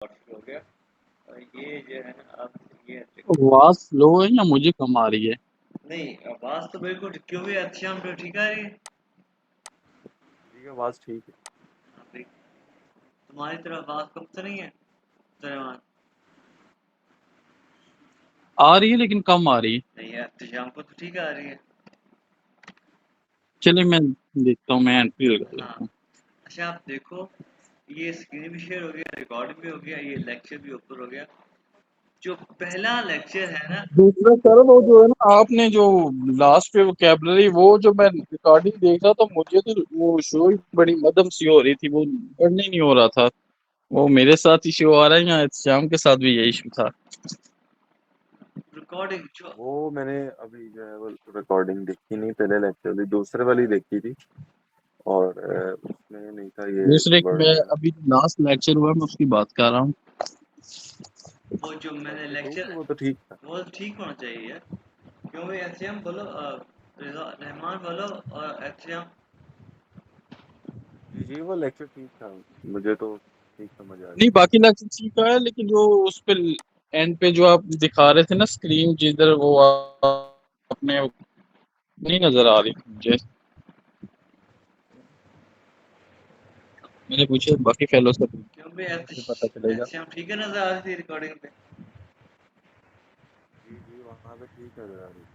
हो गया। और ये जो है ना आप ये आवाज स्लो है या मुझे कम आ रही है? नहीं, आवाज तो बिल्कुल क्यों भी अच्छी हम तो ठीक आ रही है। जी आवाज ठीक है। हाँ भाई, तुम्हारी तरफ आवाज कम तो नहीं है सुलेमान? आ रही है लेकिन कम आ रही है। नहीं यार, शाम को तो ठीक आ रही है। चलिए मैं देखता हूँ, मैं एंट्री लगा हाँ, लेता हूँ। अच्छा आप देखो, ये स्क्रीन भी शेयर हो गया, रिकॉर्डिंग भी हो गया, ये लेक्चर भी ऊपर हो गया। जो पहला लेक्चर है ना, दूसरा सर वो जो है ना, आपने जो लास्ट पे वोकैबुलरी, वो जो मैं रिकॉर्डिंग देख रहा था, मुझे तो वो शो ही बड़ी मध्यम सी हो रही थी, वो पढ़ने नहीं हो रहा था। वो मेरे साथ इशू आ रहा है या श्याम के साथ भी यही इशू था? रिकॉर्डिंग जो वो मैंने अभी जो है वो रिकॉर्डिंग देखी नहीं, पहले लेक्चर वाली दूसरे वाली देखी थी और उसमें नहीं था ये दूसरे मैं वर्ड। अभी लास्ट लेक्चर हुआ, मैं उसकी बात कर रहा हूँ। वो जो मैंने बाकी तो लेक्चर, वो तो ठीक था। वो ठीक होना चाहिए यार। क्यों भाई, ऐसे हम बोलो रहमान बोलो और ऐसे हम। जी जी वो लेक्चर ठीक था, मुझे तो ठीक समझ आ रही नहीं, थी। बाकी लेक्चर ठीक है, लेकिन जो उस पे एंड पे जो आप दिखा रहे थे ना स्क्रीन जिधर, वो अपने नहीं नजर आ रही मुझे। मैंने पूछा बाकी फेलो से, क्यों भाई, मुझे पता चलेगा। ऐसे हम ठीक है नजर आ रही थी रिकॉर्डिंग पे। जी जी वहाँ पे ठीक नजर आ रही थी।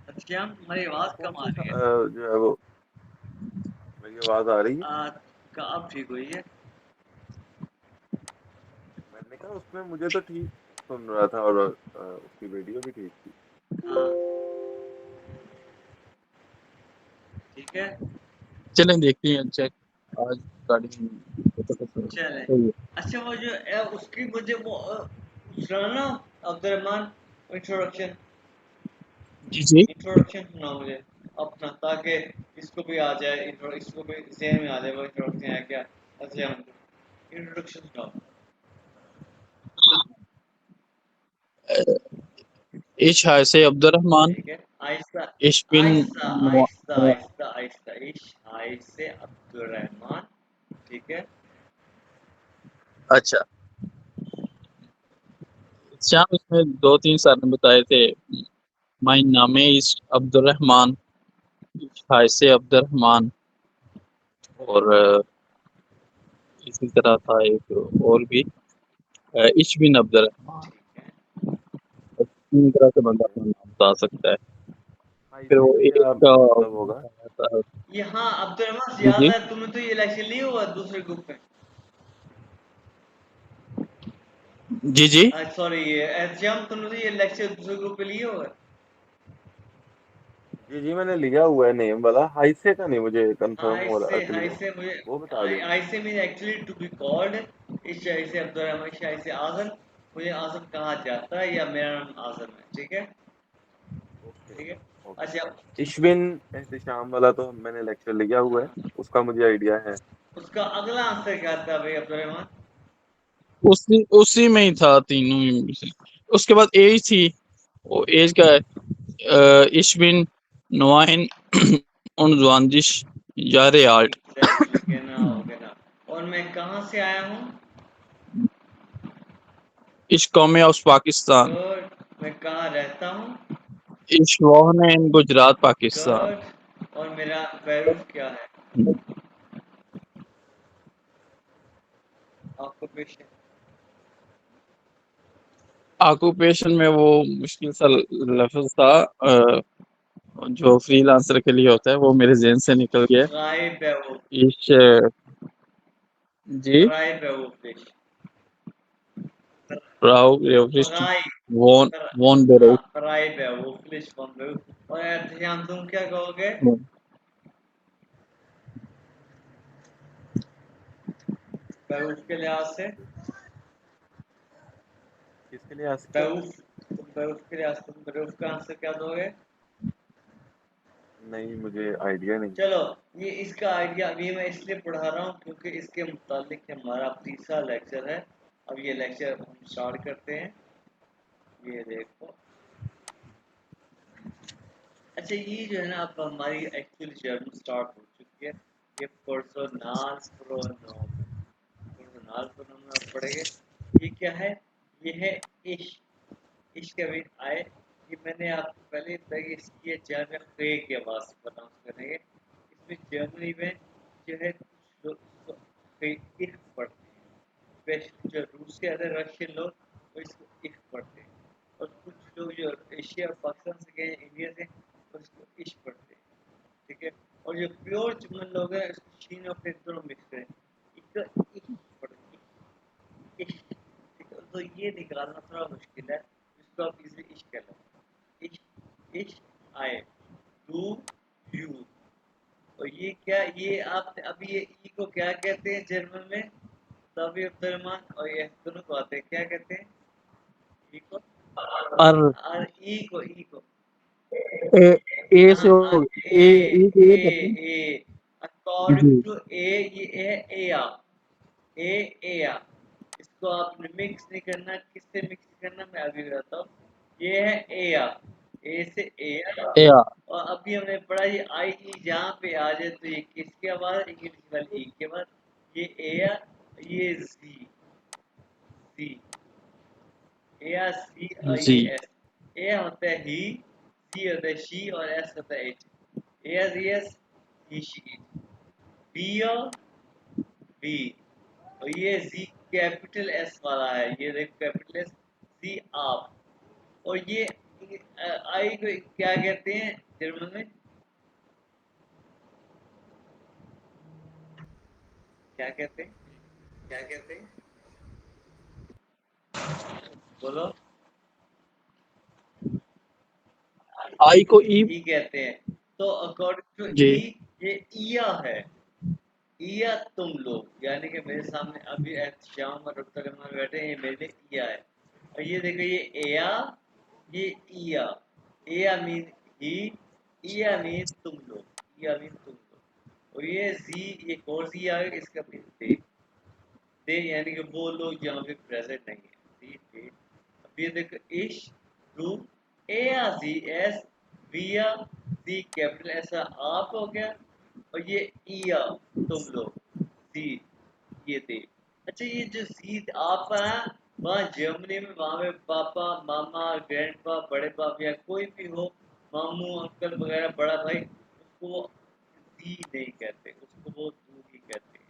अच्छा हम, तुम्हारी ये आवाज कौन कम आ सी रही है। जो है वो मेरी आवाज आ रही है? आ, अब ठीक हुई है। मैंने कहा उसमें मुझे तो ठीक सुन रहा था और उसकी वीडियो भी ठीक थी। हाँ ठीक है। चलें देखते हैं, चेक आज रिकॉर्डिंग चले, सही है। अच्छा वो जो उसकी मुझे वो सुनाना, अब्दुलरहमान, इंट्रोडक्शन, जी जी। इंट्रोडक्शन सुना मुझे अपना, ताकि इसको भी आ जाए, इसको भी ज़हन में आ जाए वो इंट्रोडक्शन है क्या। अच्छा हम इंट्रोडक्शन सुनाओ। इश से अब्दुर्रहमान, ठीक है, आहिस्ता इश बिन आहिस्ता आहिस्ता आहिस्ता आहिस्ता, इश आय से अब्दुलरहमान। ठीक है। अच्छा, श्याम इसमें दो तीन सर ने बताए थे, माई नामे इस अब्दुर्रहमान, इश से अब्दुर्रहमान, और इसी तरह था एक और भी, इश बिन अब्दुर्रहमान। ठीक है, तीन तरह से बंदा ठीक है। अपना नाम बता सकता है। फिर ऐसे वो का एक क्या का मतलब होगा? बताया था। ये हाँ अब्दुलरहमान से जी याद जी। है, तुमने तो ये इलेक्शन लिए हुआ दूसरे ग्रुप में। जी जी। सॉरी, ये एग्जाम तुमने तो ये लेक्चर दूसरे ग्रुप पे लिए हुआ है। जी जी मैंने लिया हुआ है नेम वाला, हाइसे का नहीं मुझे कंफर्म हो रहा हाई क्लियर। से मुझे, वो बता देंगे। I say mean actually to be called, इस शाही से अब्दुलरहमान, शाही से आजम। मुझे आजम कहा जाता है या मेरा नाम आजम है, ठीक है। ओके ठीक है। ओके। अच्छा। इशविन एहतिशाम वाला तो मैंने लेक्चर लिया हुआ है, हाँ, उसका मुझे आइडिया है। उसका अगला आंसर क्या था भाई अब्दुलरहमान? उसी उसी में ही था, तीनों में से। उसके बाद एज थी, वो एज का है, इश बिन नुआइन उनजवानजिश यारे आल्ट। एग्जैक्टली, कहना हो कहना। और मैं कहाँ से आया हूँ? इश कौमे ऑफ पाकिस्तान, गुड। मैं कहाँ रहता हूँ? इश वोहन इन गुजरात पाकिस्तान। गुड। और मेरा बैरूफ क्या है? ऑक्यूपेशन। ऑक्यूपेशन में वो मुश्किल सा लफ्ज था, जो फ्रीलांसर के लिए होता है, वो मेरे ज़हन से निकल गया। राइब है वो। इश जी, राइब है वो फिश। राव रेवरिस्ट राइब। वॉन वॉन बेरो। हाँ, राइब है वो फिश बन रहे हो। और ध्यान, तुम क्या कहोगे? बैरूफ के लिहाज से, किसके लिए आज क्या? बैरूफ, तुम बैरूफ के लिहाज से, तुम बैरूफ का आंसर क्या दोगे? नहीं मुझे आइडिया नहीं। चलो, ये इसका आइडिया अभी मैं इसलिए पढ़ा रहा हूँ क्योंकि इसके मुतालिक हमारा तीसरा लेक्चर है। अब ये लेक्चर हम स्टार्ट करते हैं। ये देखो, अच्छा ये जो है ना, अब हमारी एक्चुअल जर्नी स्टार्ट हो चुकी है। ये पर्सोनाल प्रोनोम, पर्सोनाल प्रोनोम आप पढ़ेंगे। ये क्या है? ये है इश्क। इश्क अभी आए, ये मैंने आपको पहले बताया कि इसकी जर्मन खे की आवाज़ प्रोनाउंस करेंगे। इसमें जर्मनी में जो है कुछ लोग इसको इख पढ़ते हैं, स्पेशली जो रूस के अदर रशियन लोग वो इसको इख पढ़ते हैं, और कुछ लोग जो एशिया और पाकिस्तान से गए हैं, इंडिया से, वो इसको इश्क पढ़ते हैं। ठीक है, और जो प्योर जुम्मन लोग हैं इसको शीन और फिर दोनों मिक्स करें, इक इख पढ़ते हैं, इश्क। ठीक है, तो ये निकालना थोड़ा मुश्किल है, इसको आप इजीली इश्क कह लो। इश्क, इश्क आए, डू यू। और ये क्या, ये आप अभी ये ई को क्या कहते हैं जर्मन में? तभी अब्दुलरहमान और ये दोनों को आते हैं, क्या कहते हैं ई को? और और ई को ए, ए से हाँ, हो ए ए ई को ए ये पता है। ए अकॉर्डिंग जी टू ए, ये है एया, ए एया। इसको आपने मिक्स नहीं करना, किससे मिक्स करना मैं अभी बताता हूँ। ये है एया, ए से एया। ए आ, और अभी हमने पढ़ा ये आई ई जहाँ पे आ जाए तो ये किसके बाद? इंग्लिश वाली ई के बाद। ये एया, ये जी, सी, एया सी, और जी ये एस। ए होता है ही, सी होता है शी, और एस होता है H. S S, he she it. B और बी, और ये जी कैपिटल एस वाला है, ये देखो कैपिटल एस, सी आप। और ये आई को क्या कहते हैं जर्मन में? क्या कहते हैं? क्या कहते हैं? बोलो। आई को ई। ई कहते हैं। तो अकॉर्डिंग टू जी ई, ये ईया है। ईया तुम लोग, यानी कि मेरे सामने अभी श्याम और डॉक्टर रहमान बैठे हैं, ये मेरे लिए ईया है। और ये देखो ये एया, ये ईया। एया मीन ही, ईया मीन तुम लोग, ईया मीन तुम लोग। और ये जी, एक और जी आ गया, इसका मीन दे, यानी कि वो लोग जहाँ पे प्रेजेंट नहीं है, दी दे। अब ये देखो इश, टू, एया जी एस, विया, दी कैपिटल ऐसा आप हो गया, और ये ईया तुम लोग, दी, ये दे। अच्छा, ये जो सीध आप है, वहाँ जर्मनी में वहाँ पे पापा, मामा, ग्रैंड पाप, बड़े पाप या कोई भी हो, मामू, अंकल वगैरह, बड़ा भाई, उसको वो दी नहीं कहते, उसको वो तू ही कहते हैं।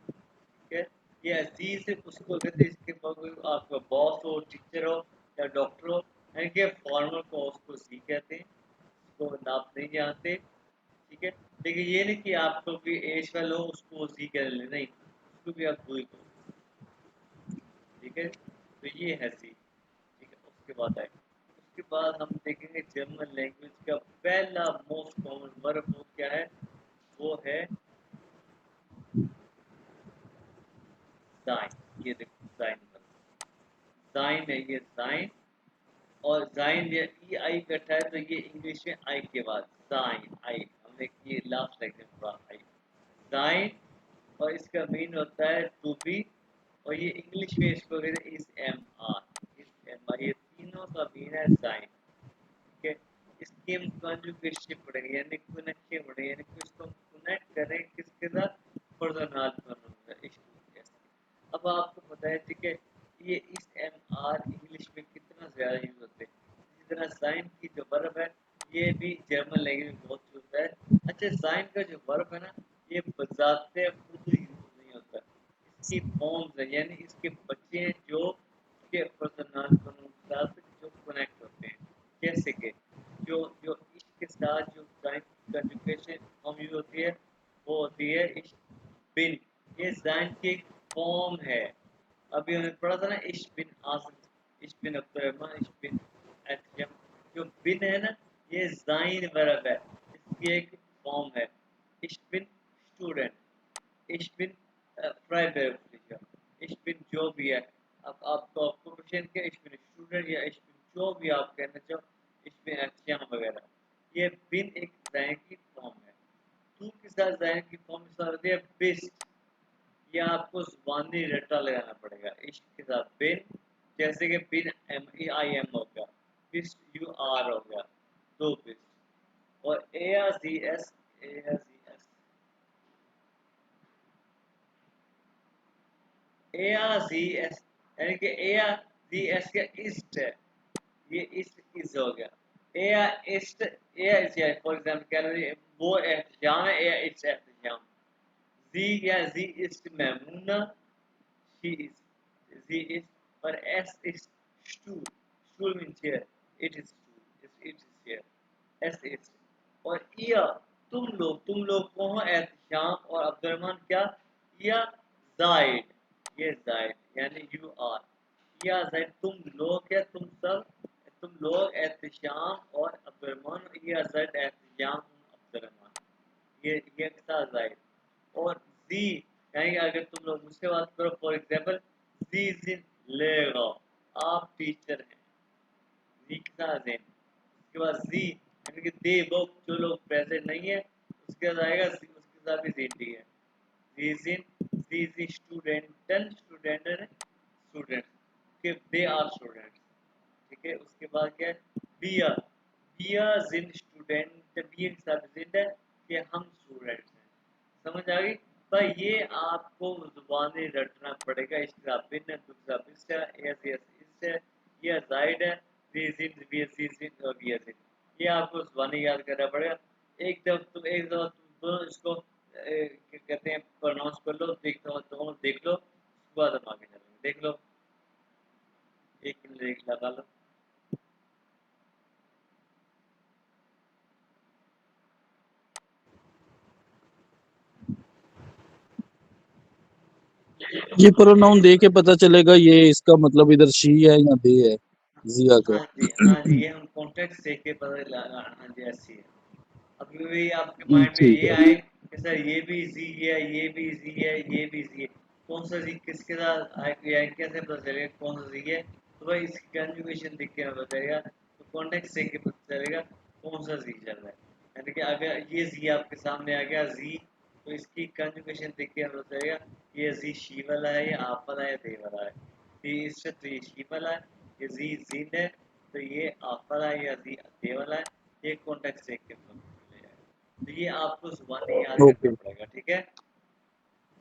ठीक है, ये दी से उसको कहते हैं, इसके बाद आपका बॉस हो, टीचर हो या डॉक्टर हो, यानी कि फॉर्मल को उसको सी कहते हैं, उसको नाप नहीं जानते। ठीक है, लेकिन ये नहीं कि आपको भी एज वाल हो उसको सी कह ले, नहीं, उसको भी आप वही करो। ठीक है, तो ये है सी। ठीक है, उसके बाद आए, उसके बाद हम देखेंगे जर्मन लैंग्वेज का पहला मोस्ट कॉमन वर्ब वो क्या है? वो है साइन। ये देखो साइन वर्ब, साइन है, ये साइन। और जाइन ये ई आई इकट्ठा है, तो ये इंग्लिश में आई के बाद साइन, आई हमने ये लास्ट लेक्चर पढ़ा, आई साइन। और इसका मीन होता है टू बी, और ये इंग्लिश में इसको कहते हैं इस एम आर, इस एम आर, ये तीनों का मीन है साइन। ठीक है, इसकी हम कॉन्जुगेशन पढ़ेंगे, यानी कनेक्शन पढ़ेंगे, यानी कि इसको हम कनेक्ट करें किसके साथ? Personal pronoun. अब आपको पता है, ठीक है, ये इस एम आर इंग्लिश में कितना ज़्यादा यूज होते हैं, इसी तरह साइन की जो वर्ब है ये भी जर्मन लैंग्वेज में बहुत यूज होता है। अच्छा, साइन का जो वर्ब है ना, ये बजाते खुद यूज नहीं होता, इसकी फॉर्म्स है, यानी इसके बच्चे हैं जो इसके पर्सनल प्रोनाउन के साथ जो कनेक्ट होते हैं। जैसे कि जो जो इश्क के साथ जो साइन की कंजुगेशन फॉर्म यूज होती है, वो होती है इश्क बिन। ये ज़ाइन की एक फॉर्म है। अभी हमने पढ़ा था ना, इश बिन आसिम, इश बिन अब्दुर्रहमान, इश बिन एथियम। जो बिन है ना, ये ज़ाइन वर्ब है, इसकी एक फॉर्म है। इश बिन स्टूडेंट, इश बिन फ्राइबेरिया, इश बिन जो भी है। अब आपको क्वेश्चन क्या, इश बिन स्टूडेंट या इश बिन जो भी आप कहना चाहो, इश बिन एथियम वगैरह, ये बिन एक ज़ाइन की फॉर्म है। टू के साथ ज़ाइन की फॉर्म के साथ होती है बिस्ट। ये आपको ज़ुबानी रट्टा लगाना पड़ेगा, इश्क के साथ बिन, जैसे कि बिन एम ई आई एम हो गया, बिस्ट यू आर हो गया, दो बिस्ट। और A R G S, A R G S, A R G S, यानी कि एया दी एस का ईस्ट है, ये ईस्ट इज हो गया। एया ईस्ट एया इज, फॉर एग्जांपल कह लो वो एहतजाम है, एया ईस्ट एहतजाम। जी या जी ईस्ट मैमूना, शी इज जी इज, और एस इज स्टूल, स्टूल मीन चेयर, इट इज स्टूल, इट इज चेयर, एस इज। और या तुम लोग कौन हो, एहतशाम और अब्दुलरहमान क्या, या जायद, ये जायद यानी यू आर, या जायद तुम लोग, या तुम सब, तुम लोग एहतशाम और अब्दुलरहमान, या जायद एहतशाम अब्दुलरहमान, ये के साथ जायद। और जी यानी कि अगर तुम लोग मुझसे बात करो, फॉर एग्जाम्पल जी जिन लेगा, आप टीचर हैं, जी के साथ जिन। उसके बाद जी यानी कि दे वो जो लोग प्रेजेंट नहीं है, उसके बाद आएगा जी, उसके साथ भी जी है। जी जी स्टूडेंटन, स्टूडेंट स्टूडेंट्स के, दे आर स्टूडेंट्स, ठीक है। उसके बाद क्या है, बिया, बिया जिन स्टूडेंट, बी के साथ जिन है कि हम स्टूडेंट्स हैं। समझ आ गई भाई, ये आपको जुबानी रटना पड़ेगा। इसका बिन दूसरा बिस्टा, एस एस इससे, ये जायद है, रीजिन वीजिन और वीजिन, ये आपको जुबानी याद करना पड़ेगा। एक दफा तुम दोनों इसको क्या कहते हैं प्रोनाउंस कर लो, देख लो, उसके बाद हम आगे चलेंगे। देख लो, एक मिनट देख लगा लो। ये प्रोनाउन दे के पता चलेगा ये इसका मतलब इधर शी है या दे है, जिया का। हाँ जी, ये हम कॉन्टेक्स्ट देख के पता लगा। हाँ जी, ऐसी है। अभी भी आपके माइंड में ठीक ये है। आए कि सर ये भी जी है, ये भी जी है, ये भी जी है, कौन सा जी किसके साथ आए, कैसे पता चलेगा कौन सा जी है। तो भाई इसकी कंजुगेशन देख के हमें पता चलेगा, तो कॉन्टेक्स्ट देख के पता चलेगा कौन सा जी चल रहा है। यानी कि अगर ये जी आपके सामने आ गया जी, तो इसकी कंजुगेशन देख के हमें पता चलेगा ये जी शी वाला है, या आप वाला है, या दे वाला है। जी इससे तो ये शी वाला है, ये जी जीन है, तो ये आप वाला है, या जी दे वाला है। ये कॉन्टेक्स्ट देख के पता चलेगा। तो ये आपको जुबानी याद करना ओके। पड़ेगा, ठीक है।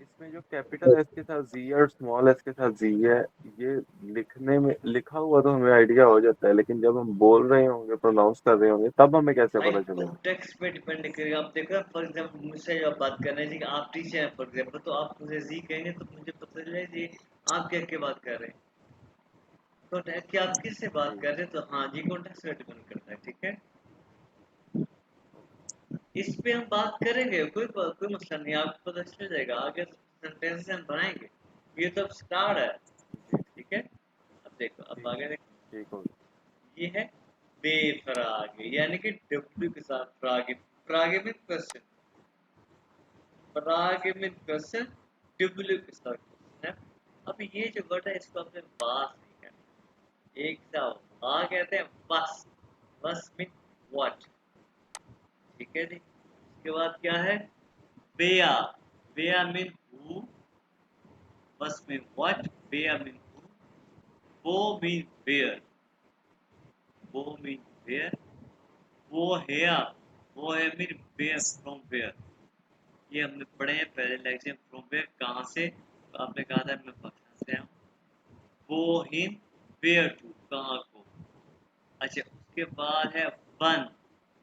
इसमें जो कैपिटल एस के साथ जी है और स्मॉल एस के साथ जी है, ये लिखने में लिखा हुआ तो हमें आइडिया हो जाता है, लेकिन जब हम बोल रहे होंगे, प्रोनाउंस कर रहे होंगे, तब हमें कैसे भाई पता चलेगा? कॉन्टेक्स्ट पे डिपेंड करेगा। आप देखो फॉर एग्जांपल मुझसे जब बात कर रहे हैं जी, आप टीचर हैं फॉर एग्जांपल, तो आप मुझे जी कहेंगे तो मुझे पता चलेगा जी आप क्या क्या बात कर रहे हैं। तो कि आप किससे बात जी। कर रहे हैं, तो हाँ जी कॉन्टेक्स्ट पे डिपेंड करता है, ठीक है। इस पे हम बात करेंगे, कोई मसला नहीं, आपको पता चल जाएगा। आगे सेंटेंस हम बनाएंगे, ये तो अब स्टार्ट है, ठीक है। अब देखो, अब ठीक आगे देखो, ठीक हो ये है बेफरागे, यानी कि डब्ल्यू के साथ फ्रागे। फ्रागे में क्वेश्चन, फ्रागे में क्वेश्चन, डब्ल्यू के साथ क्वेश्चन है। अब ये जो वर्ड है इसको अपने पास नहीं करना, एक सा वाह कहते हैं, बस, बस मीन व्हाट, ठीक है जी। उसके बाद क्या है, बेया, बेया मीन हु, बस मीन व्हाट, बेया मीन हु, वो मीन वेयर, वो मीन वेयर, वो हेया, वो है मीन वेयर, फ्रॉम वेयर। ये हमने पढ़े हैं पहले लेक्चर, फ्रॉम वेयर कहाँ से, तो आपने कहा था मैं पाकिस्तान से आया हूँ। वो हिम वेयर टू, कहाँ को। अच्छा, उसके बाद है वन,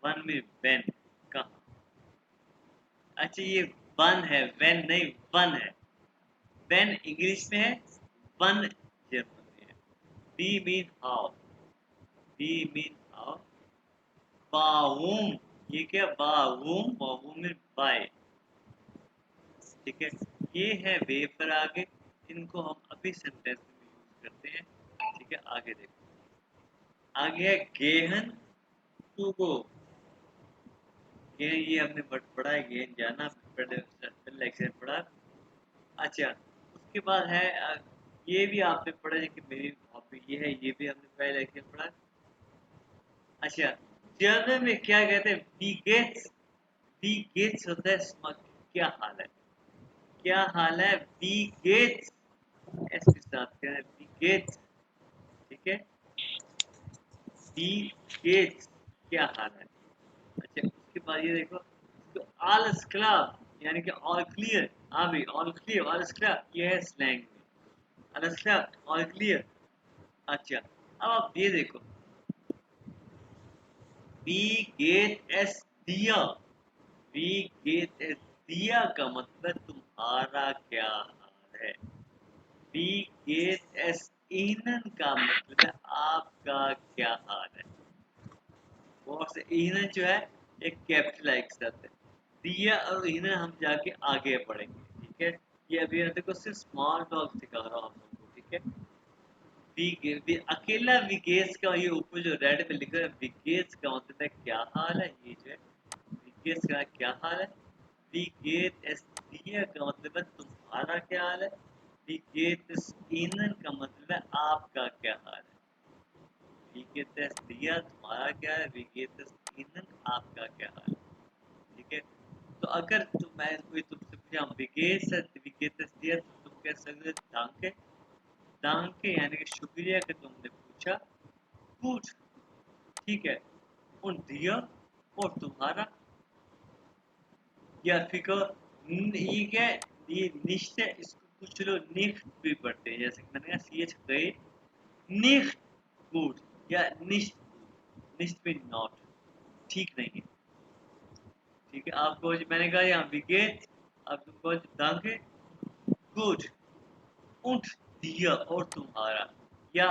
वन में वेन, कहाँ। अच्छा, ये वन है, वेन नहीं, वन है। वेन इंग्लिश में है, वन जर्मन में है। बी मीन हाउ, बी मीन हाउ, बाहुम, ये क्या, बाहुम, बाहुम मीन बाय, ठीक है। ये है वेपर आगे, इनको हम अभी सेंटेंस में यूज करते हैं, ठीक है। आगे देखो, आगे है गेहन टू गो, गेहन, ये हमने वर्ड पढ़ा है, गेहन जाना, पहले लेक्चर में पढ़ा। अच्छा, उसके बाद है ये भी आपने पढ़ा है कि मेरी हॉबी ये है, ये भी हमने पहले लेक्चर में पढ़ा। अच्छा, जर्मन में क्या कहते हैं, बी गेट्स होता है स्मग, क्या हाल है, क्या हाल है, बी गेट्स, एस के साथ क्या है, बी गेट्स, ठीक है। बी गेट्स, क्या हाल है। अच्छा, उसके बाद ये देखो, तो ऑल क्लब यानी कि ऑल क्लियर, हाँ भाई ऑल क्लियर, ऑल क्लब, ये है स्लैंग में, अंडरस्टैंड और क्लियर। अच्छा अब आप ये देखो, वी गेट एस दिया, वी गेट एस दिया का मतलब तुम्हारा क्या हाल है। वी गेट एस इनन का मतलब है आपका क्या हाल है। बहुत से इनन जो है एक कैपिटल एक साथ है, दिया और इनन हम जाके आगे पढ़ेंगे, ठीक है। ये अभी देखो सिर्फ स्मॉल टॉक सिखा रहा हूँ आप लोगों को, ठीक है। अकेला विकेस का ये ऊपर जो रेड में लिखा है विकेस का मतलब है क्या हाल है, ये जो है विकेस का क्या हाल है। विकेट एस्टिया का मतलब है तुम्हारा क्या हाल है। विकेट इनन का मतलब है आपका क्या हाल है। विकेट एस्टिया तुम्हारा क्या है, विकेट इनन आपका क्या हाल है, ठीक है। तो अगर मैं कोई तुमसे पूछा विकेट एस्टिया तो तुम कह सकते हो दांके, दांके यानी कि शुक्रिया कि तुमने पूछा, गुड, ठीक है। और दिया और तुम्हारा, या फिकर, ये क्या है, ये निश्च है, इसको कुछ लोग निफ्ट भी पढ़ते हैं, जैसे कि मैंने कहा सी एच गए निफ्ट गुड या निश्ट गुड, निश्ट में नॉट, ठीक नहीं है, ठीक है। आपको मैंने कहा यहाँ विकेट, आप तुमको दांगे गुड, उठ दिया और तुम्हारा, या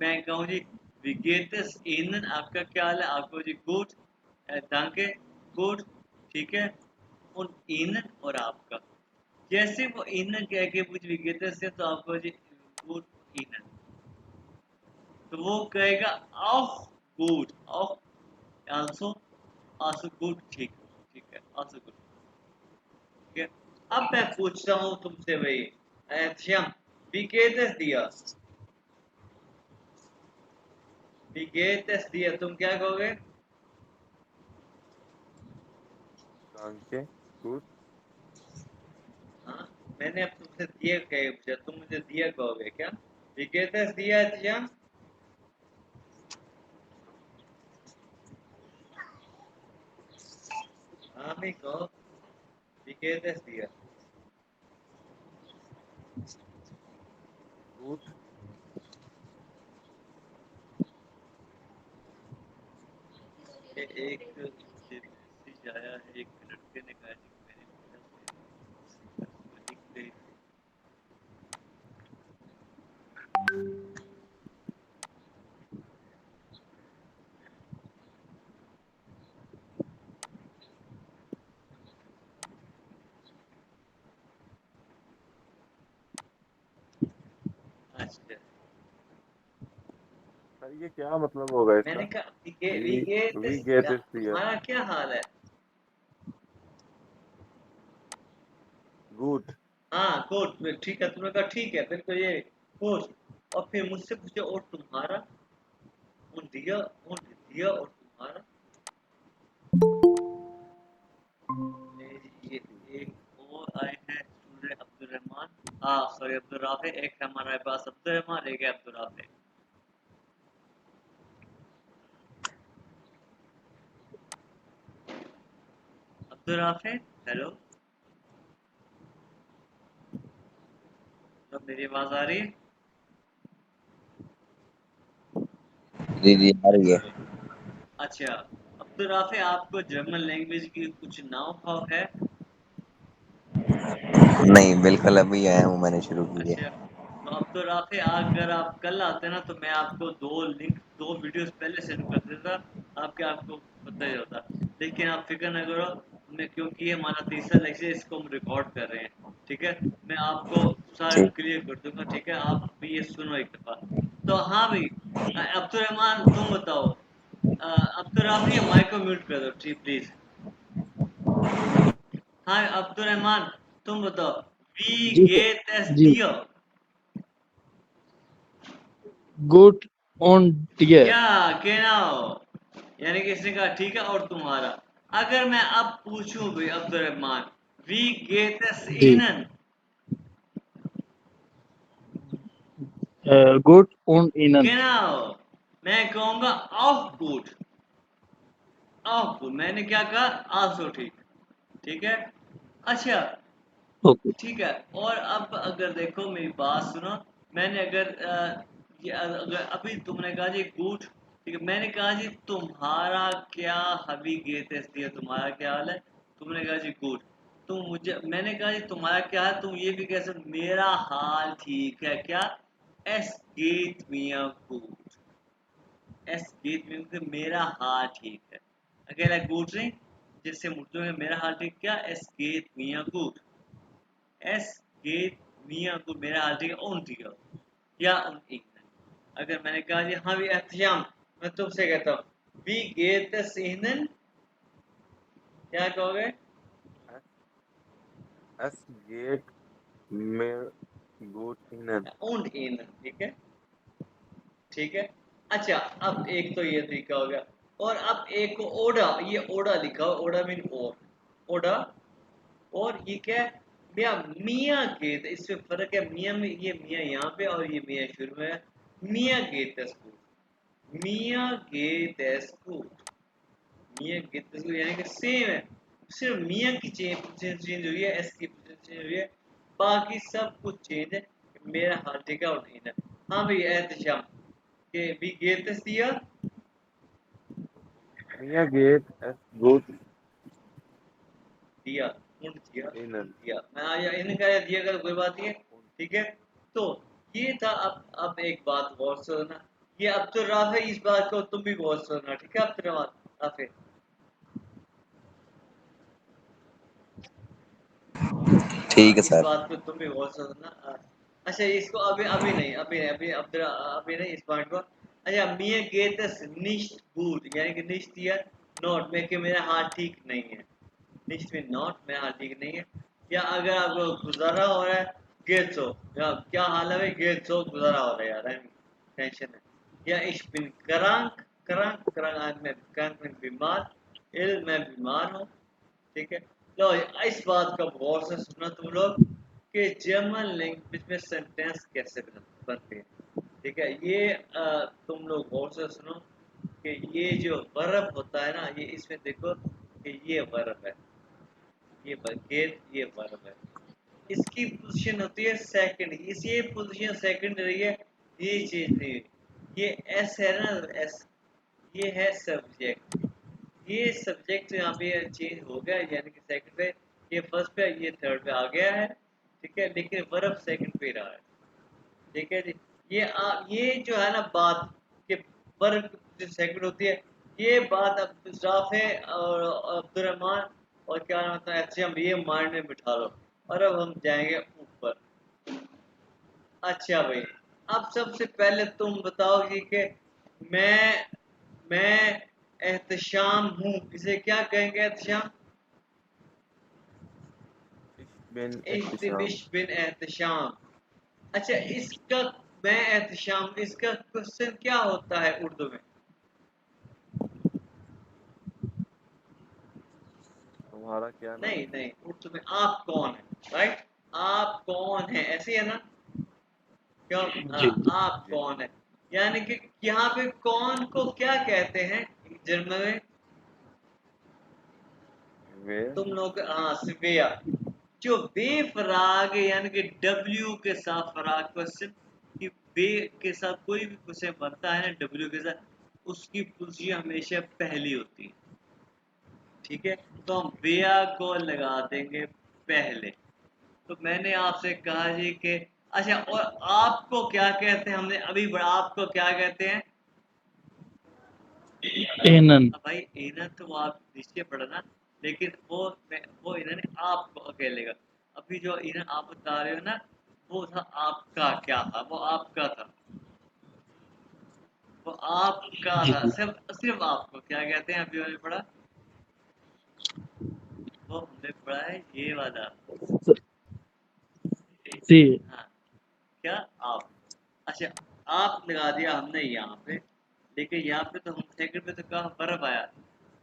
मैं कहूँ जी विगेटस एनन आपका क्या हाल है, आपको जी गुड, दांके गुड, ठीक है। उन एनन और आपका, जैसे वो एनन कह के मुझे विगेटस से तो आपको जी गुड एनन, तो वो कहेगा of good, of also, also good, ठीक, ठीक है, आल्सो गुड, ठीक है। अब मैं पूछता हूँ तुमसे भाई, श्याम विगेटस दिया, विगेटस दिया, तुम क्या कहोगे। दांके गुड। हाँ, मैंने अब तुमसे दिया कहे पूछा, तुम मुझे दिया कहोगे क्या। विगेटस दिया श्याम, हाँ मैं कहो विगेटस दिया। गुड। ये एक मैसेज आया है, एक लड़के ने कहा कि मेरे email से लिख दे। अच्छा सर ये क्या मतलब होगा मैंने इसका? कहा वी विगेटस गेट दिया, इस दिया तुम्हारा क्या हाल है। गुड। हाँ कोट, ठीक है, तुमने कहा ठीक है बिल्कुल ये कोट, और फिर मुझसे पूछे और तुम्हारा, और दिया और तुम्हारा, ये एक और आए हैं स्टूडेंट अब्दुल रहमान, हाँ सॉरी अब्दुल राफे, एक है हमारे पास अब्दुल रहमान, एक है Abdul Rafe. Abdul Rafe hello, तो मेरी आवाज आ रही है। जी जी आ रही है। अच्छा अब्दुल राफे, आपको जर्मन लैंग्वेज की कुछ नाव भाव है। नहीं बिल्कुल अभी आया हूँ, मैंने शुरू की है। अच्छा तो अब्दुल राफे, अगर आप कल आते ना तो मैं आपको दो वीडियोस पहले सेंड कर देता, आपको पता ही होता। लेकिन आप फिक्र न करो, मैं क्योंकि ये हमारा तीसरा लेक्चर, इसको हम रिकॉर्ड कर रहे हैं, ठीक है। मैं आपको सारा ठीक। क्लियर कर दूंगा, ठीक है। आप अभी ये सुनो एक दफा। तो हाँ भाई, अब्दुल रहमान तुम बताओ, अब्दुल राफी माइक को म्यूट कर दो ठीक प्लीज। हाँ अब्दुल रहमान तुम बताओ, वी जी गेट एस जी दियो, गुड ऑन डियर। या genau, यानी कि इसने कहा ठीक है और तुम्हारा। अगर मैं अब पूछूं भाई अब्दुल रहमान, वी गेट एस जी इनन, गुड ऑन इनन। genau, मैं कहूंगा ऑफ गुड, ऑफ गुड, मैंने क्या कहा आल्सो, ठीक, ठीक है। अच्छा ओके। ठीक है, और अब अगर देखो मेरी बात सुनो, मैंने अगर ये अगर अभी तुमने कहा जी गुड, ठीक है, मैंने कहा जी तुम्हारा क्या हबी गेत दिया, तुम्हारा क्या हाल है, तुमने कहा जी गुड। तुम मुझे, मैंने कहा जी तुम्हारा क्या है, तुम ये भी कह सकते मेरा हाल ठीक है क्या, एस गेत मियाँ गुड, एस गेत मियाँ मेरा हाल ठीक है, अकेला गुड नहीं, जिससे मुझे मेरा हाल ठीक क्या, एस गेत मियाँ गुड, एस गेत मियाँ गुड मेरा हाल ठीक है, ओन ठीक है या उन एक। अगर मैंने कहा जी हाँ भी एहतशाम, मैं तुमसे कहता हूँ वी गेट सीनन, क्या कहोगे, एस गेट में गुड इन उन इन, ठीक है, ठीक है। अच्छा, अब एक तो ये तरीका हो गया, और अब एक को ओडा, ये ओडा लिखा हो, ओडा मीन और, ओडा, और ये क्या है, मियाँ, मियाँ गेट, इसमें फर्क है, मियाँ में ये मियाँ यहाँ पे और ये मियाँ शुरू में है, मियाँ गेट स्कूल, मियाँ गेट स्कूल, मियाँ गेट स्कूल यानी कि सेम है, सिर्फ मियाँ की चेंज हुई है, एस की चेंज हुई है, बाकी सब कुछ चेंज है, मेरा हाल ठीक है और नहीं है। हाँ भाई एहतशाम के भी गेट दिया, मिया गेट एस गुड दिया उन दिया, इन दिया मैं आया इन्हें कहा दिया कर कोई बात नहीं है, ठीक है। तो ये था, अब एक बात गौर से सुनना, ये अब्दुल राफे, इस बात को तुम भी गौर से सुनना, ठीक है अब्दुल राफे, ठीक है इस सर। बात को तुम भी गौर से सुनना। अच्छा इसको अभी अभी नहीं, अभी नहीं, अभी अभी नहीं इस पॉइंट को। अच्छा मियाँ गेट निश्त गुड यानी कि निश्त या नॉट में कि मेरा हाथ ठीक नहीं है, निश्त में नॉट मेरा हाथ ठीक नहीं है, या अगर आपको गुजारा हो रहा है गेट सो, या क्या हाल है भाई गेट सो गुजारा हो रहा है यार, टेंशन है, या इश बिन करांक, करांक करांक आज मैं करांक में बीमार, इल मैं बीमार हूँ, ठीक है। लो इस बात का गौर से सुनना तुम लोग कि जर्मन लैंग्वेज में सेंटेंस कैसे बनते हैं, ठीक है, ये तुम लोग गौर से सुनो कि ये जो वर्ब होता है ना, ये इसमें देखो कि ये वर्ब है, ये गेट, ये वर्ब है, इसकी पोजीशन होती है सेकंड, इस ये पोजीशन सेकंड रही है, ये चीज नहीं हुई, ये एस है ना, एस, ये है सब्जेक्ट, ये सब्जेक्ट यहाँ पे चेंज हो गया यानी कि सेकंड पे, ये फर्स्ट पे, ये थर्ड पे आ गया है, ठीक है, लेकिन वर्ब सेकंड पे रहा है, ठीक है जी। ये जो है ना बात कि वर्ब जो सेकंड होती है, ये बात अब राफे और अब्दुलरहमान और क्या नाम होता है, अच्छा हम ये माइंड में बिठा लो, और अब हम जाएंगे ऊपर। अच्छा भाई, अब सबसे पहले तुम बताओगे कि मैं मैं एहतशाम हूँ, इसे क्या कहेंगे एहतशाम, इश बिन इश्तिबिश एहतशाम बिन एहतशाम। अच्छा इसका, मैं एहतशाम, इसका क्वेश्चन क्या होता है उर्दू में, तुम्हारा क्या नाम नहीं है। नहीं, उर्दू में आप कौन है, राइट, आप कौन है, ऐसे है ना, क्यों, जी आप जी कौन है, यानी कि यहाँ पे कौन को क्या कहते हैं जर्मन में, वे तुम लोग, हाँ सिविया, जो बेफराग है यानी कि डब्ल्यू के साथ फराग क्वेश्चन, कि बे के साथ कोई भी क्वेश्चन बनता है ना डब्ल्यू के साथ, उसकी पोजीशन हमेशा पहली होती है, ठीक है, तो हम बेया को लगा देंगे पहले। तो मैंने आपसे कहा जी कि अच्छा, और आपको क्या कहते हैं, हमने अभी आपको क्या कहते हैं, एनन। अब भाई इन्हें तो वो आप नीचे पढ़ना, लेकिन वो इन्होंने आपको अकेले का, अभी जो इन्हें आप बता रहे हो ना, वो था आपका क्या था, वो आपका था, वो आपका जी था, सिर्फ सिर्फ आपको क्या कहते हैं, अभी हमने पढ़ा, वो हमने पढ़ा है ये वाला, जी हाँ, क्या आप, अच्छा आप लगा दिया हमने यहाँ पे, लेकिन यहाँ पे तो हम सेकंड पे तो कहा बर्फ आया,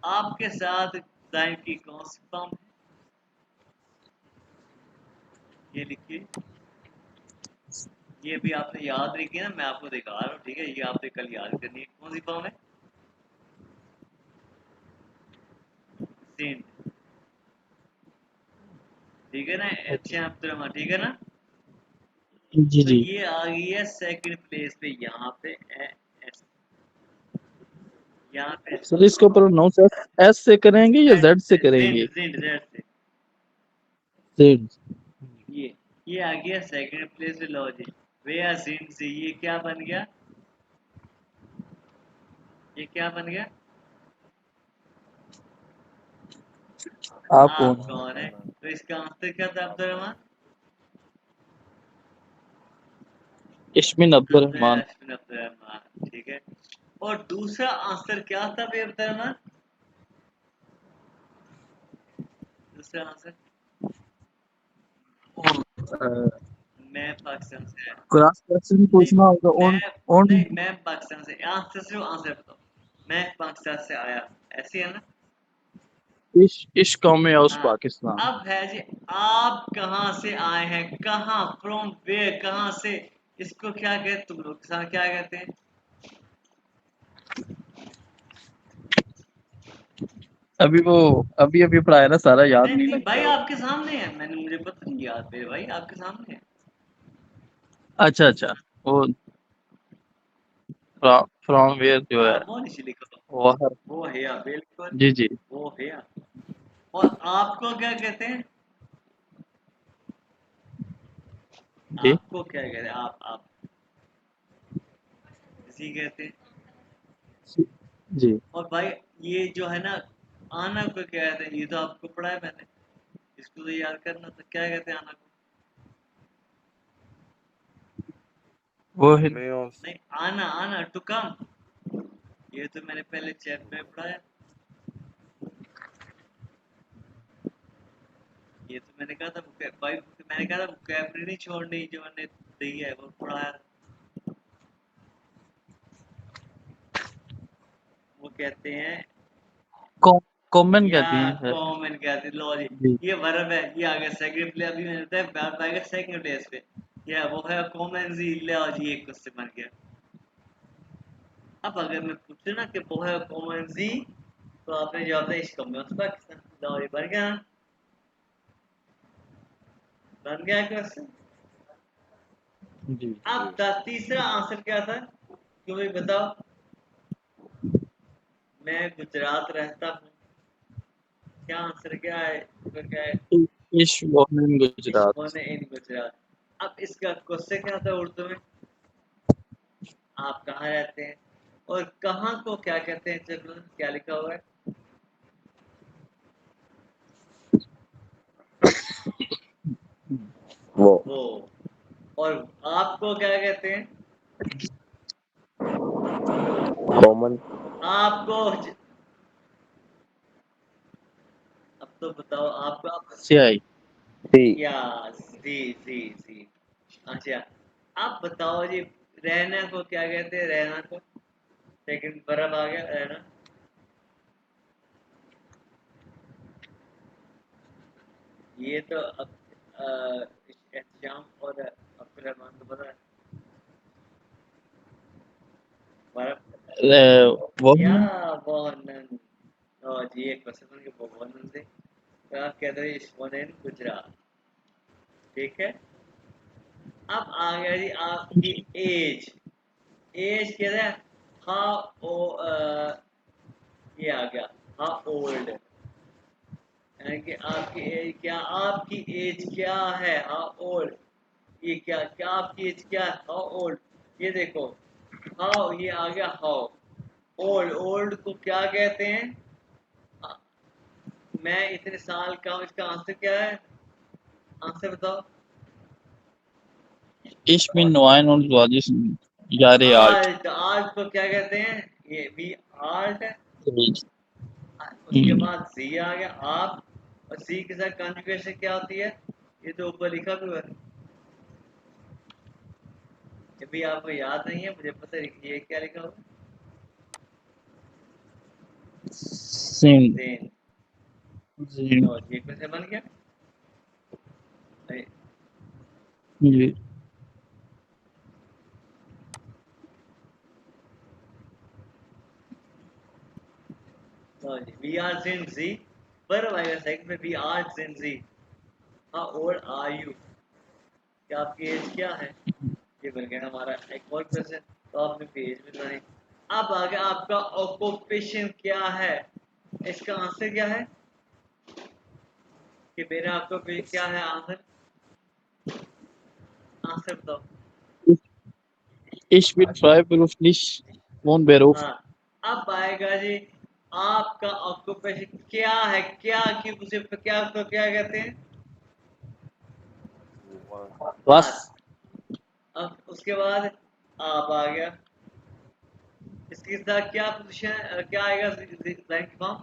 आपके साथ दाइन की कौन सी फॉर्म है, ये लिखिए, ये भी आपने याद रखी ना, मैं आपको दिखा रहा हूँ, ठीक है, ये आपने कल याद करनी है, कौन सी फॉर्म है, सेंट, ठीक है ना, अच्छा अब्दुल रहमान, ठीक है ना, जी तो जी। ये आ गई है सेकंड प्लेस पे, यहाँ पे एस, यहाँ पे सर इसको प्रोनाउंस एस से करेंगे या जेड से करेंगे? जेड से जेड। ये आ गया सेकंड प्लेस पे। लो जी, वे आर जिन से ये क्या बन गया, ये क्या बन गया? आप आप कौन? कौन है? तो इसका आंसर क्या था अब्दुलरहमान? इश्मिन अब्दुलरहमान। अब्दुलरहमान, ठीक है। और दूसरा आंसर क्या था बे अब्दुलरहमान? दूसरा आंसर मैं पाकिस्तान से आया। क्रॉस क्वेश्चन नहीं, पूछना होगा ऑन ऑन। मैं पाकिस्तान से, आंसर सिर्फ आंसर बताओ। मैं पाकिस्तान से आया, ऐसे है ना? इश कौम में उस हाँ। पाकिस्तान। अब है जी, आप कहाँ से आए हैं, कहाँ, फ्रॉम वेयर, कहाँ से, इसको क्या कहते, तुम लोग क्या कहते हैं? अभी अभी पढ़ाया ना, सारा याद नहीं नहीं नहीं भाई, लगता वो। आपके सामने है, मैंने, मुझे पता नहीं याद मेरे भाई, आपके सामने है। अच्छा अच्छा। वो फ्रॉम वेयर जो हाँ, है वो नीचे लिखो, वो हर। वो है या, बिल्कुल जी जी वो है या। और आपको क्या कहते हैं? जी आपको क्या कहते हैं? आप इसी कहते हैं। जी। और भाई ये जो है ना, आना को क्या कहते हैं? ये तो आपको पढ़ा है मैंने, इसको तो याद करना, तो क्या कहते हैं आना को? वो है। मेयोस। नहीं, आना, आना टू कम, ये तो मैंने पहले चैप्टर में पढ़ा है। ये तो मैंने कहा था भाई, मैंने कहा था वोकैबुलरी छोड़नी, जो मैंने दी है वो पढ़ाया। वो कहते हैं कॉमन या कहती हैं सर। कॉमन कहते हैं। लो जी, जी ये वर्ब है, ये आ गया सेकंड प्लेस, अभी मैंने बताया वर्ब आएगा सेकंड प्लेस पे। या वो है कॉमन जी, लो जी एक क्वेश्चन बन गया। अब अगर मैं पूछूं ना कि वो है कॉमन जी, तो आपने जवाब दिया इसका मतलब पाकिस्तान। लो ये बन गया, बन गया क्वेश्चन। जी। अब तीसरा आंसर क्या था, क्यों भाई बताओ? मैं गुजरात रहता हूँ, क्या आंसर क्या है इसका, क्या है? इश वोमेन गुजरात। इश्कोने इन गुजरात। अब इसका क्वेश्चन क्या था उर्दू में? आप कहाँ रहते हैं, और कहाँ को क्या कहते हैं? चलो क्या लिखा हुआ है? वो वो। और आपको क्या कहते हैं? कॉमन। आपको अब तो बताओ, आपको आप, से आई। सी। या जी जी जी। अच्छा, आप बताओ जी, रहना को क्या कहते हैं? रहना को सेकंड बर्फ आ गया, रहना। ये तो अब श्याम और अब्दुल रहमान को पता है बर्फ। या वोमेन। मोहनन, और जी एक क्वेश्चन के मोहनन से, तो आप कहते हैं इश्कोनेन गुजरात, ठीक है। अब आ गया जी आपकी एज। एज कहते हैं हाउ ओ, ये आ गया हाउ ओल्ड, यानी कि आपकी एज क्या, आपकी एज क्या है, हाउ ओल्ड। ये क्या क्या आपकी एज क्या है, हाउ ओल्ड। ये देखो, हाउ, ये आ गया हाउ। ओल्ड, ओल्ड को क्या कहते हैं? आ, मैं इतने साल का हूँ, इसका आंसर क्या है? आंसर बताओ। इश मिन नवाइन और ज़वाजिश यारे आर्ट। आर्ट, आर्ट को क्या कहते हैं? ये भी आर्ट है। उसके बाद जी आ गया आप, और सी के साथ कॉन्जुगेशन क्या होती है? ये तो ऊपर लिखा भी हुआ है, ये भी आपको याद नहीं है, मुझे पता है, ये क्या लिखा हुआ है? सिंध। देन। जी तो ये कैसे बन गया? जी वी आर जिन जी, पर आएगा सेकंड में, वी आर जिन जी, हाउ ओल्ड आर यू? कि आपकी एज क्या है। ये बन गया हमारा एक और क्वेश्चन। तो आपने पेज में बनाए। अब आगे आपका ऑक्यूपेशन क्या है। इसका आंसर क्या है कि मेरा ऑक्यूपेशन क्या है। आंसर आंसर बताओ। Ich bin freiberuflich Wohnberuf. हाँ, अब आएगा जी आपका ऑक्यूपेशन क्या है। क्या की उसे क्या तो क्या कहते हैं। Was? अब उसके बाद आप आ गया। इसके साथ क्या पोजीशन क्या आएगा रैंक फॉर्म।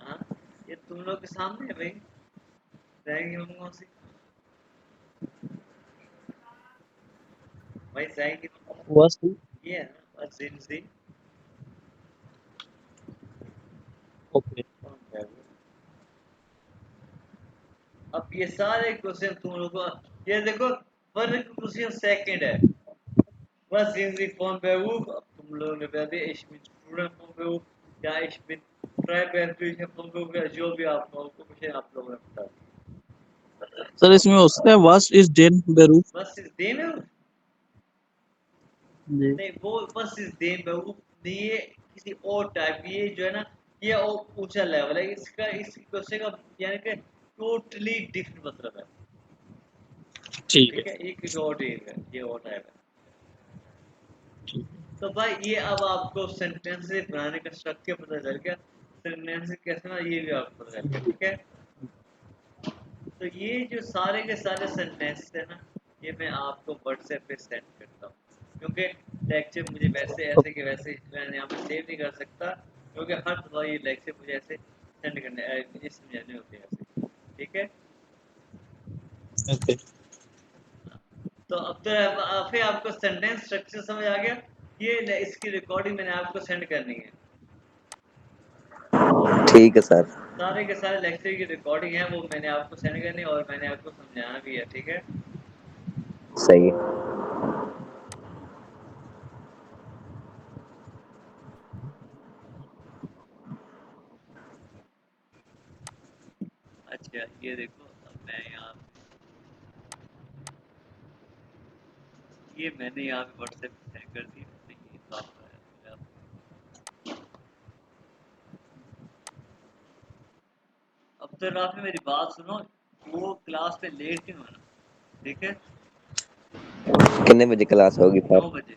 हाँ, ये तुम लोग के सामने है भाई। रैंक कौन सी भाई। Rank Was? ये है ना जी। Okay. अब ये सारे क्वेश्चन तुम लोगों को ये देखो। फर्स्ट क्वेश्चन सेकंड है। बस जिंदगी फोन पे वो अब तुम लोगों ने बता दिया। इश्मिन स्टूडेंट फोन पे वो या इश्मिन ट्राई पे फोन पे वो जो भी आपको क्वेश्चन आप लोगों ने बता दिया। सर इसमें होता है was is den Beruf. बस इस दे में जी नहीं वो बस इस दे में वो ये किसी और टाइप ये जो है ना ये और ऊंचा लेवल है इसका। इस क्वेश्चन का यानी कि टोटली डिफरेंट मतलब है। ठीक है ठीक है ये किसी और टाइप है। ये और टाइप है। ठीक तो भाई ये अब आपको सेंटेंस बनाने का स्ट्रक्चर पता चल गया। सेंटेंस कैसे ना ये भी आपको पता चल गया। ठीक है तो ये जो सारे के सारे सेंटेंस है ना ये मैं आपको व्हाट्सएप पे सेंड करता हूँ। क्योंकि लेक्चर मुझे वैसे ऐसे के वैसे मैं यहाँ पे सेव नहीं कर सकता। क्योंकि हर दफा ये लेक्चर मुझे ऐसे सेंड करने मुझे समझाने होते हैं ऐसे। ठीक है ओके तो अब तो फिर आपको सेंटेंस स्ट्रक्चर समझ आ गया। ये इसकी रिकॉर्डिंग मैंने आपको सेंड करनी है। ठीक है सर। सारे के सारे लेक्चर की रिकॉर्डिंग है वो मैंने आपको सेंड करनी है और मैंने आपको समझाना भी है। ठीक है सही है। अच्छा ये देखो अब मैं यहाँ ये मैंने यहाँ पे व्हाट्सएप पे सेंड कर दी। तो ये तो आपका है। अब तो रात में मेरी बात सुनो। वो क्लास पे लेट नहीं होना। ठीक है कितने बजे क्लास होगी सर? 9 बजे।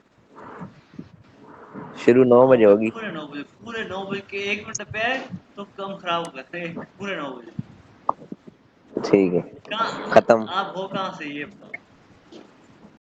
शुरू 9 बजे होगी। पूरे 9 बजे पूरे 9 बजे के 1 मिनट पे तो कम खराब करते पूरे 9 बजे। ठीक है। कहाँ खत्म। आप हो कहाँ से ये बताओ।